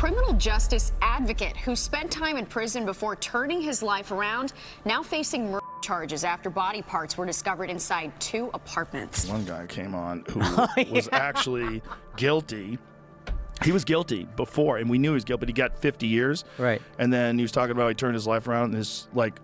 criminal justice advocate who spent time in prison before turning his life around, now facing murder charges after body parts were discovered inside 2 apartments. One guy came on who was actually guilty. He was guilty before, and we knew he was guilty, but he got 50 years. Right. And then he was talking about he turned his life around, and his, like,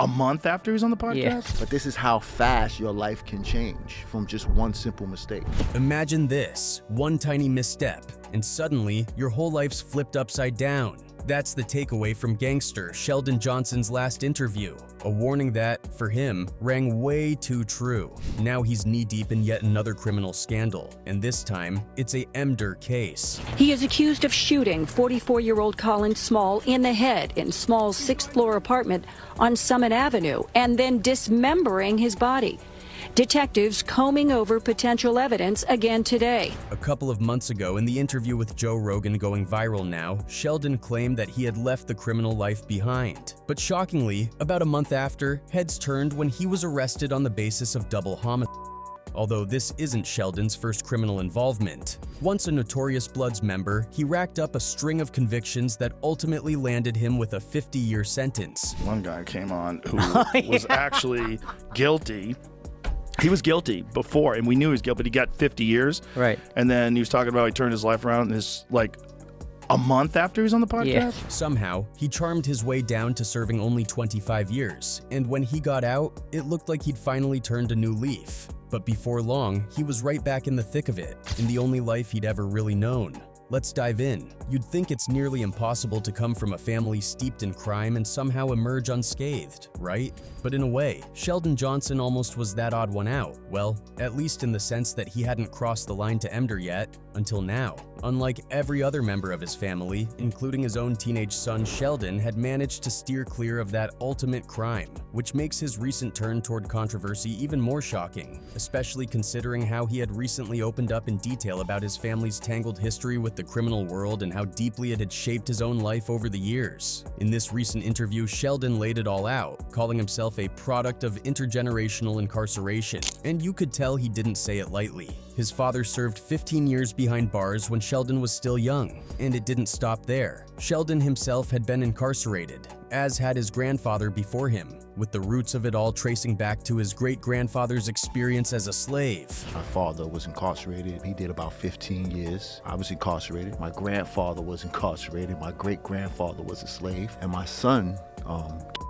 a month after he was on the podcast? Yeah. But this is how fast your life can change from just one simple mistake. Imagine this, one tiny misstep, and suddenly your whole life's flipped upside down. That's the takeaway from Gangster, Sheldon Johnson's last interview. A warning that, for him, rang way too true. Now he's knee-deep in yet another criminal scandal, and this time, it's a murder case. He is accused of shooting 44-year-old Colin Small in the head in Small's 6th-floor apartment on Summit Avenue and then dismembering his body. Detectives combing over potential evidence again today. A couple of months ago, in the interview with Joe Rogan going viral now, Sheldon claimed that he had left the criminal life behind. But shockingly, about a month after, heads turned when he was arrested on the basis of double homicide. Although this isn't Sheldon's first criminal involvement. Once a Notorious Bloods member, he racked up a string of convictions that ultimately landed him with a 50-year sentence. One guy came on who was actually guilty. He was guilty before, and we knew he was guilty, but he got 50 years. Right. And then he was talking about he turned his life around, and his, like, a month after he was on the podcast? Yeah. Somehow, he charmed his way down to serving only 25 years, and when he got out, it looked like he'd finally turned a new leaf. But before long, he was right back in the thick of it, in the only life he'd ever really known. Let's dive in. You'd think it's nearly impossible to come from a family steeped in crime and somehow emerge unscathed, right? But in a way, Sheldon Johnson almost was that odd one out. Well, at least in the sense that he hadn't crossed the line to murder yet, until now. Unlike every other member of his family, including his own teenage son Sheldon, had managed to steer clear of that ultimate crime, which makes his recent turn toward controversy even more shocking, especially considering how he had recently opened up in detail about his family's tangled history with the criminal world and how deeply it had shaped his own life over the years. In this recent interview, Sheldon laid it all out, calling himself a product of intergenerational incarceration. And you could tell he didn't say it lightly. His father served 15 years behind bars when Sheldon was still young, and it didn't stop there. Sheldon himself had been incarcerated, as had his grandfather before him, with the roots of it all tracing back to his great-grandfather's experience as a slave. My father was incarcerated. He did about 15 years. I was incarcerated. My grandfather was incarcerated. My great-grandfather was a slave. And my son,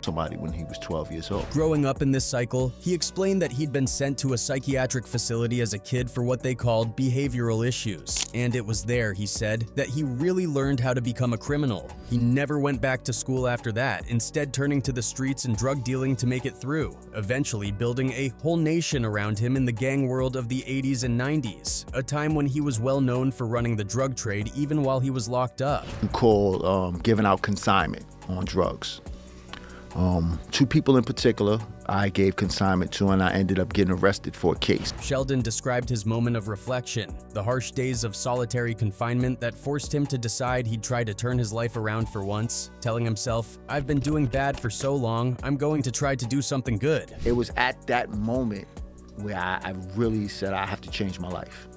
somebody when he was 12 years old. Growing up in this cycle, he explained that he'd been sent to a psychiatric facility as a kid for what they called behavioral issues. And it was there, he said, that he really learned how to become a criminal. He never went back to school after that, instead turning to the streets and drug dealing to make it through, eventually building a whole nation around him in the gang world of the 80s and 90s, a time when he was well known for running the drug trade even while he was locked up. Called giving out consignment on drugs. 2 people in particular I gave consignment to, and I ended up getting arrested for a case. Sheldon described his moment of reflection, the harsh days of solitary confinement that forced him to decide he'd try to turn his life around for once, telling himself, "I've been doing bad for so long, I'm going to try to do something good." It was at that moment where I really said I have to change my life.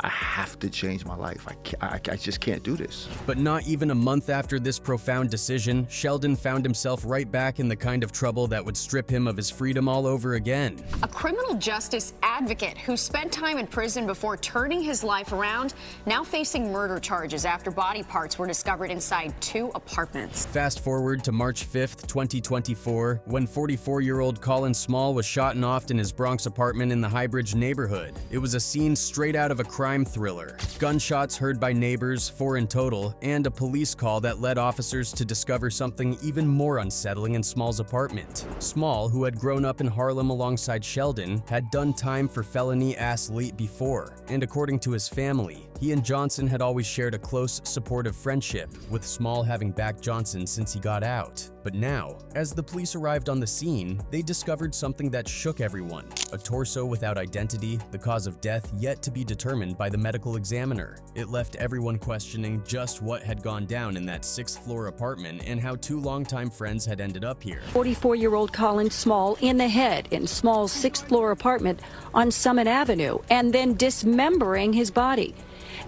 I have to change my life. I just can't do this. But not even a month after this profound decision, Sheldon found himself right back in the kind of trouble that would strip him of his freedom all over again. A criminal justice advocate who spent time in prison before turning his life around, now facing murder charges after body parts were discovered inside 2 apartments. Fast forward to March 5th, 2024, when 44-year-old Colin Small was shot and offed in his Bronx apartment in the Highbridge neighborhood. It was a scene straight out of a crime thriller. Gunshots heard by neighbors, 4 in total, and a police call that led officers to discover something even more unsettling in Small's apartment. Small, who had grown up in Harlem alongside Sheldon, had done time for felony late before, and according to his family, he and Johnson had always shared a close, supportive friendship, with Small having backed Johnson since he got out. But now, as the police arrived on the scene, they discovered something that shook everyone. A torso without identity, the cause of death yet to be determined by the medical examiner. It left everyone questioning just what had gone down in that 6th-floor apartment and how 2 longtime friends had ended up here. 44-year-old Colin Small in the head in Small's 6th-floor apartment on Summit Avenue and then dismembering his body.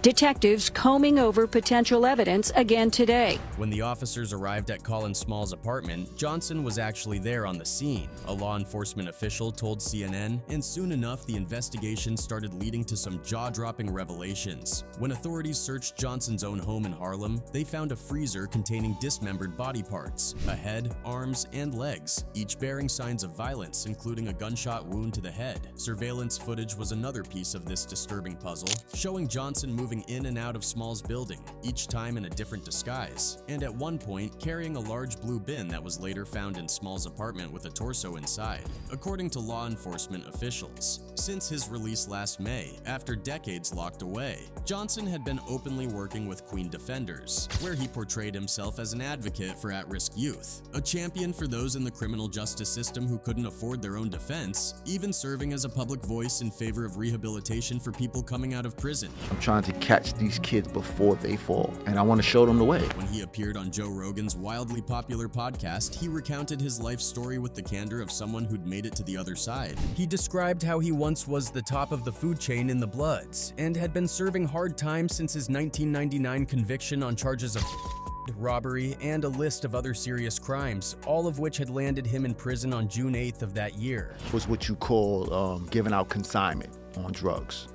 Detectives combing over potential evidence again today. When the officers arrived at Colin Small's apartment, Johnson was actually there on the scene, a law enforcement official told CNN, and soon enough the investigation started leading to some jaw-dropping revelations. When authorities searched Johnson's own home in Harlem, they found a freezer containing dismembered body parts, a head, arms, and legs, each bearing signs of violence, including a gunshot wound to the head. Surveillance footage was another piece of this disturbing puzzle, showing Johnson moving in and out of Small's building, each time in a different disguise, and at one point carrying a large blue bin that was later found in Small's apartment with a torso inside, according to law enforcement officials. Since his release last May, after decades locked away, Johnson had been openly working with Queen Defenders, where he portrayed himself as an advocate for at-risk youth, a champion for those in the criminal justice system who couldn't afford their own defense, even serving as a public voice in favor of rehabilitation for people coming out of prison. I'm trying to catch these kids before they fall, and I want to show them the way. When he appeared on Joe Rogan's wildly popular podcast, he recounted his life story with the candor of someone who'd made it to the other side. He described how he once was the top of the food chain in the Bloods and had been serving hard time since his 1999 conviction on charges of robbery, and a list of other serious crimes, all of which had landed him in prison on June 8th of that year. Was what you call giving out consignment on drugs.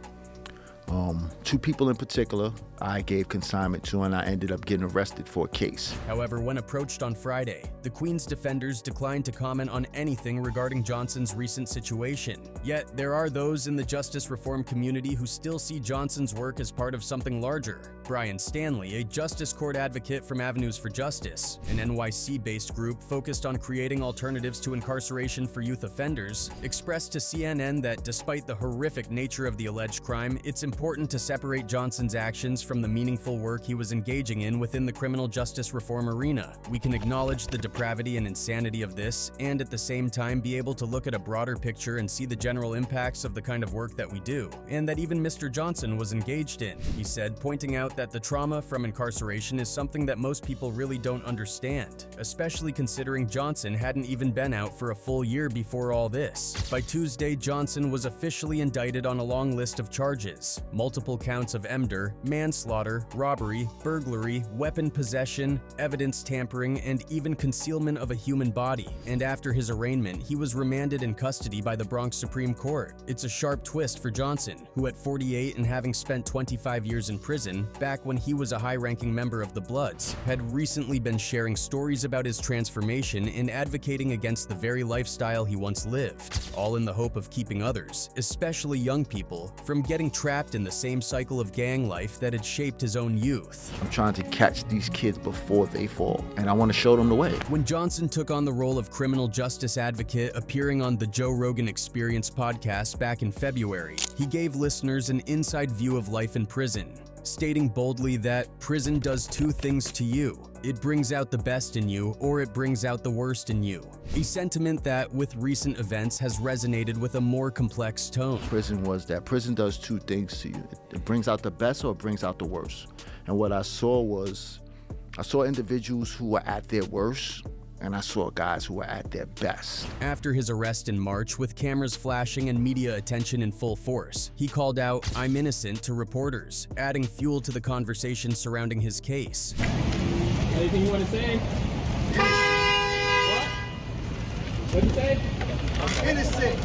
Two people in particular I gave consignment to, and I ended up getting arrested for a case. However, when approached on Friday, the Queen's defenders declined to comment on anything regarding Johnson's recent situation. Yet, there are those in the justice reform community who still see Johnson's work as part of something larger. Brian Stanley, a Justice Court advocate from Avenues for Justice, an NYC-based group focused on creating alternatives to incarceration for youth offenders, expressed to CNN that despite the horrific nature of the alleged crime, it's important to separate Johnson's actions from the meaningful work he was engaging in within the criminal justice reform arena. We can acknowledge the depravity and insanity of this, and at the same time be able to look at a broader picture and see the general impacts of the kind of work that we do, and that even Mr. Johnson was engaged in, he said, pointing out that the trauma from incarceration is something that most people really don't understand, especially considering Johnson hadn't even been out for a full year before all this. By Tuesday, Johnson was officially indicted on a long list of charges: multiple counts of MDR, manslaughter, robbery, burglary, weapon possession, evidence tampering, and even concealment of a human body. And after his arraignment, he was remanded in custody by the Bronx Supreme Court. It's a sharp twist for Johnson, who at 48 and having spent 25 years in prison, back when he was a high-ranking member of the Bloods, had recently been sharing stories about his transformation and advocating against the very lifestyle he once lived, all in the hope of keeping others, especially young people, from getting trapped in the same cycle of gang life that had shaped his own youth. I'm trying to catch these kids before they fall, and I want to show them the way. When Johnson took on the role of criminal justice advocate appearing on the Joe Rogan Experience podcast back in February, he gave listeners an inside view of life in prison, stating boldly that prison does two things to you. It brings out the best in you, or it brings out the worst in you. A sentiment that, with recent events, has resonated with a more complex tone. Prison does two things to you. It brings out the best, or it brings out the worst. And what I saw individuals who were at their worst, and I saw guys who were at their best. After his arrest in March, with cameras flashing and media attention in full force, he called out, "I'm innocent," to reporters, adding fuel to the conversation surrounding his case. Anything you want to say? What? What'd you say? I'm innocent.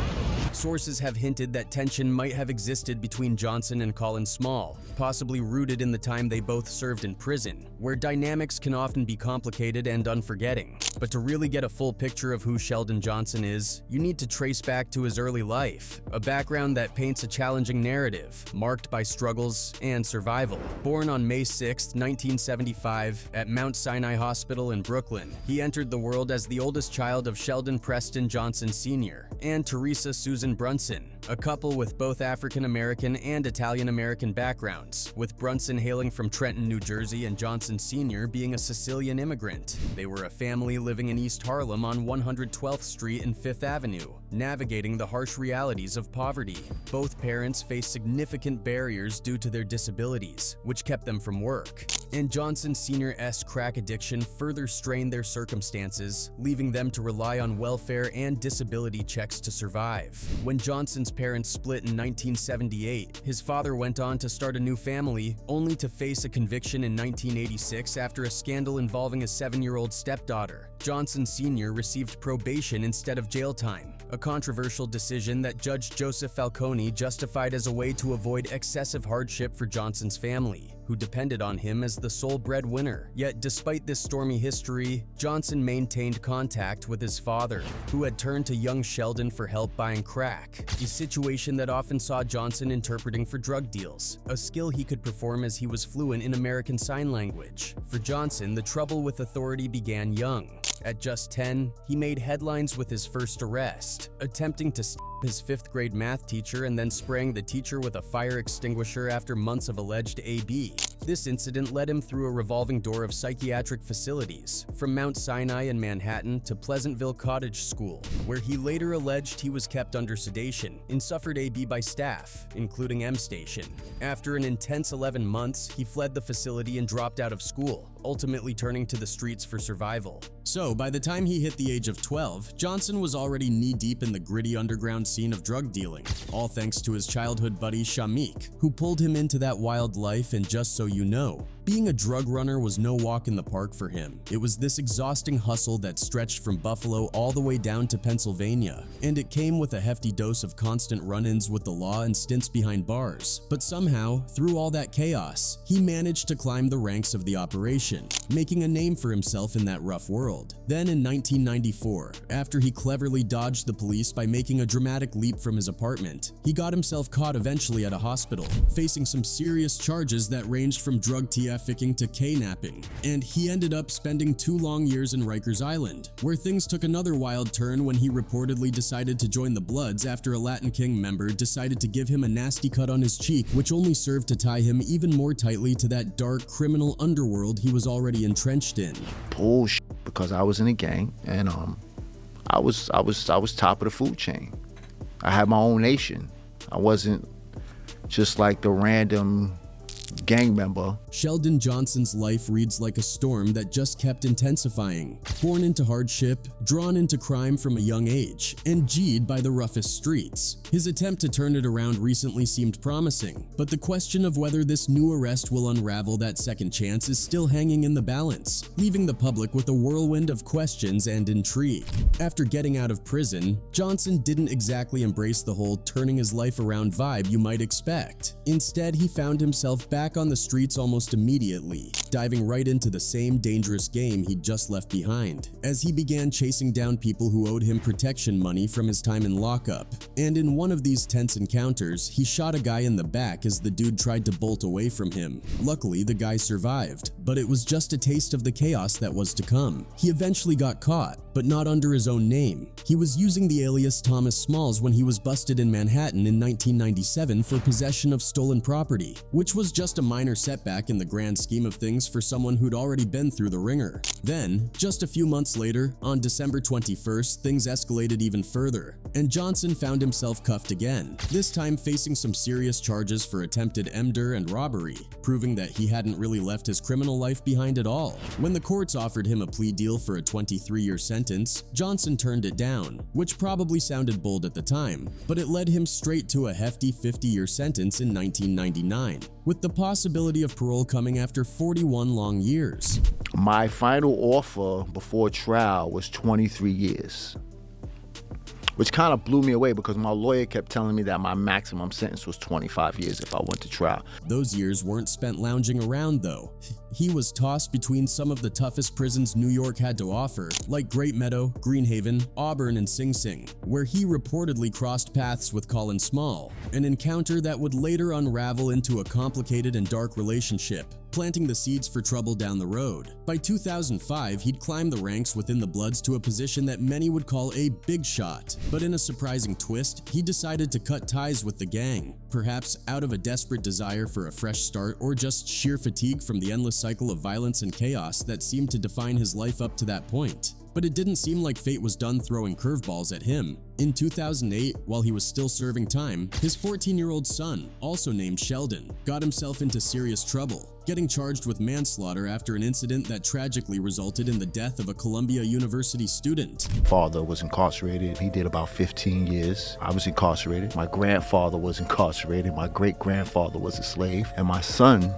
Sources have hinted that tension might have existed between Johnson and Colin Small, possibly rooted in the time they both served in prison, where dynamics can often be complicated and unforgetting. But to really get a full picture of who Sheldon Johnson is, you need to trace back to his early life, a background that paints a challenging narrative, marked by struggles and survival. Born on May 6, 1975, at Mount Sinai Hospital in Brooklyn, he entered the world as the oldest child of Sheldon Preston Johnson Sr. and Teresa Susan Brunson, a couple with both African-American and Italian-American backgrounds, with Brunson hailing from Trenton, New Jersey, and Johnson Sr. being a Sicilian immigrant. They were a family living in East Harlem on 112th Street and 5th Avenue, navigating the harsh realities of poverty. Both parents faced significant barriers due to their disabilities, which kept them from work. and Johnson Sr.'s crack addiction further strained their circumstances, leaving them to rely on welfare and disability checks to survive. When Johnson's parents split in 1978, his father went on to start a new family, only to face a conviction in 1986 after a scandal involving a 7-year-old stepdaughter. Johnson Sr. received probation instead of jail time, a controversial decision that Judge Joseph Falcone justified as a way to avoid excessive hardship for Johnson's family, who depended on him as the sole breadwinner. Yet despite this stormy history, Johnson maintained contact with his father, who had turned to young Sheldon for help buying crack, a situation that often saw Johnson interpreting for drug deals, a skill he could perform as he was fluent in American Sign Language. For Johnson, the trouble with authority began young. At just 10, he made headlines with his first arrest, attempting to stab his 5th grade math teacher and then spraying the teacher with a fire extinguisher after months of alleged AB. This incident led him through a revolving door of psychiatric facilities, from Mount Sinai in Manhattan to Pleasantville Cottage School, where he later alleged he was kept under sedation and suffered AB by staff, including M Station. After an intense 11 months, he fled the facility and dropped out of school, ultimately turning to the streets for survival. So, by the time he hit the age of 12, Johnson was already knee-deep in the gritty underground scene of drug dealing, all thanks to his childhood buddy Shamik, who pulled him into that wild life. And just so you know, being a drug runner was no walk in the park for him. It was this exhausting hustle that stretched from Buffalo all the way down to Pennsylvania, and it came with a hefty dose of constant run-ins with the law and stints behind bars. But somehow, through all that chaos, he managed to climb the ranks of the operation, making a name for himself in that rough world. Then in 1994, after he cleverly dodged the police by making a dramatic leap from his apartment, he got himself caught eventually at a hospital, facing some serious charges that ranged from drug trafficking to kidnapping, and he ended up spending 2 long years in Rikers Island, where things took another wild turn when he reportedly decided to join the Bloods after a Latin King member decided to give him a nasty cut on his cheek, which only served to tie him even more tightly to that dark criminal underworld he was already entrenched in. Bullshit, because I was in a gang, and I was top of the food chain. I had my own nation. I wasn't just like the random gang member. Sheldon Johnson's life reads like a storm that just kept intensifying. Born into hardship, drawn into crime from a young age, and G'd by the roughest streets. His attempt to turn it around recently seemed promising, but the question of whether this new arrest will unravel that second chance is still hanging in the balance, leaving the public with a whirlwind of questions and intrigue. After getting out of prison, Johnson didn't exactly embrace the whole turning his life around vibe you might expect. Instead, he found himself back on the streets almost immediately, diving right into the same dangerous game he'd just left behind, as he began chasing down people who owed him protection money from his time in lockup. And in one of these tense encounters, he shot a guy in the back as the dude tried to bolt away from him. Luckily, the guy survived, but it was just a taste of the chaos that was to come. He eventually got caught, but not under his own name. He was using the alias Thomas Smalls when he was busted in Manhattan in 1997 for possession of stolen property, which was just a minor setback in the grand scheme of things for someone who'd already been through the ringer. Then, just a few months later, on December 21st, things escalated even further, and Johnson found himself cuffed again, this time facing some serious charges for attempted murder and robbery, proving that he hadn't really left his criminal life behind at all. When the courts offered him a plea deal for a 23-year sentence, Johnson turned it down, which probably sounded bold at the time, but it led him straight to a hefty 50-year sentence in 1999, with the possibility of parole coming after 41 long years. My final offer before trial was 23 years, which kind of blew me away because my lawyer kept telling me that my maximum sentence was 25 years if I went to trial. Those years weren't spent lounging around, though. He was tossed between some of the toughest prisons New York had to offer, like Great Meadow, Greenhaven, Auburn, and Sing Sing, where he reportedly crossed paths with Colin Small, an encounter that would later unravel into a complicated and dark relationship, planting the seeds for trouble down the road. By 2005, he'd climbed the ranks within the Bloods to a position that many would call a big shot. But in a surprising twist, he decided to cut ties with the gang, perhaps out of a desperate desire for a fresh start or just sheer fatigue from the endless cycle of violence and chaos that seemed to define his life up to that point. But it didn't seem like fate was done throwing curveballs at him. In 2008, while he was still serving time, his 14-year-old son, also named Sheldon, got himself into serious trouble. getting charged with manslaughter after an incident that tragically resulted in the death of a Columbia University student. Father was incarcerated. He did about 15 years. I was incarcerated. My grandfather was incarcerated. My great-grandfather was a slave. And my son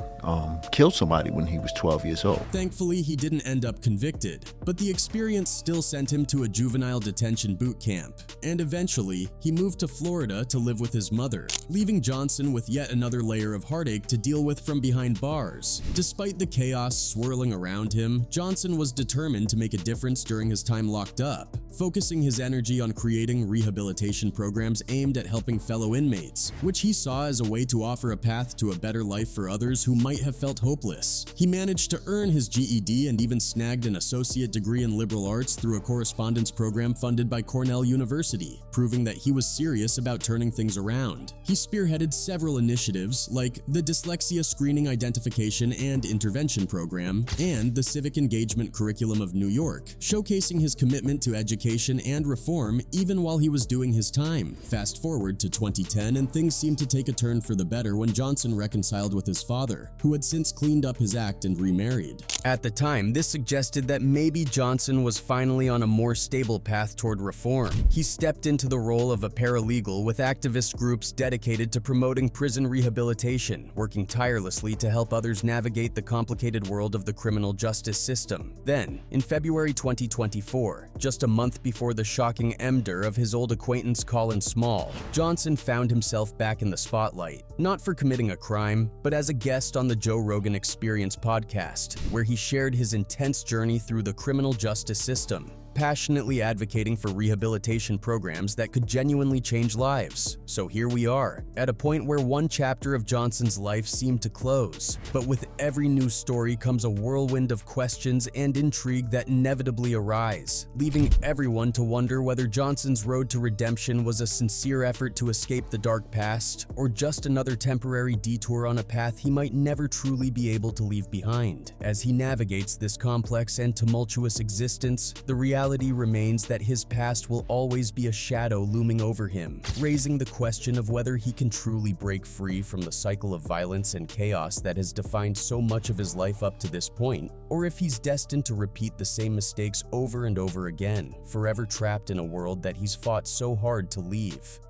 killed somebody when he was 12 years old. Thankfully, he didn't end up convicted, but the experience still sent him to a juvenile detention boot camp, and eventually, he moved to Florida to live with his mother, leaving Johnson with yet another layer of heartache to deal with from behind bars. Despite the chaos swirling around him, Johnson was determined to make a difference during his time locked up, focusing his energy on creating rehabilitation programs aimed at helping fellow inmates, which he saw as a way to offer a path to a better life for others who might have felt hopeless. He managed to earn his GED and even snagged an associate degree in liberal arts through a correspondence program funded by Cornell University, proving that he was serious about turning things around. He spearheaded several initiatives like the Dyslexia Screening Identification and Intervention Program and the Civic Engagement Curriculum of New York, showcasing his commitment to education and reform even while he was doing his time. Fast forward to 2010 and things seemed to take a turn for the better when Johnson reconciled with his father, who had since cleaned up his act and remarried. At the time, this suggested that maybe Johnson was finally on a more stable path toward reform. He stepped into the role of a paralegal with activist groups dedicated to promoting prison rehabilitation, working tirelessly to help others navigate the complicated world of the criminal justice system. Then, in February 2024, just a month before the shocking murder of his old acquaintance Colin Small, Johnson found himself back in the spotlight, not for committing a crime, but as a guest on the Joe Rogan Experience podcast, where he shared his intense journey through the criminal justice system, passionately advocating for rehabilitation programs that could genuinely change lives. So here we are, at a point where one chapter of Johnson's life seemed to close. But with every new story comes a whirlwind of questions and intrigue that inevitably arise, leaving everyone to wonder whether Johnson's road to redemption was a sincere effort to escape the dark past, or just another temporary detour on a path he might never truly be able to leave behind. As he navigates this complex and tumultuous existence, the reality remains that his past will always be a shadow looming over him, raising the question of whether he can truly break free from the cycle of violence and chaos that has defined so much of his life up to this point, or if he's destined to repeat the same mistakes over and over again, forever trapped in a world that he's fought so hard to leave.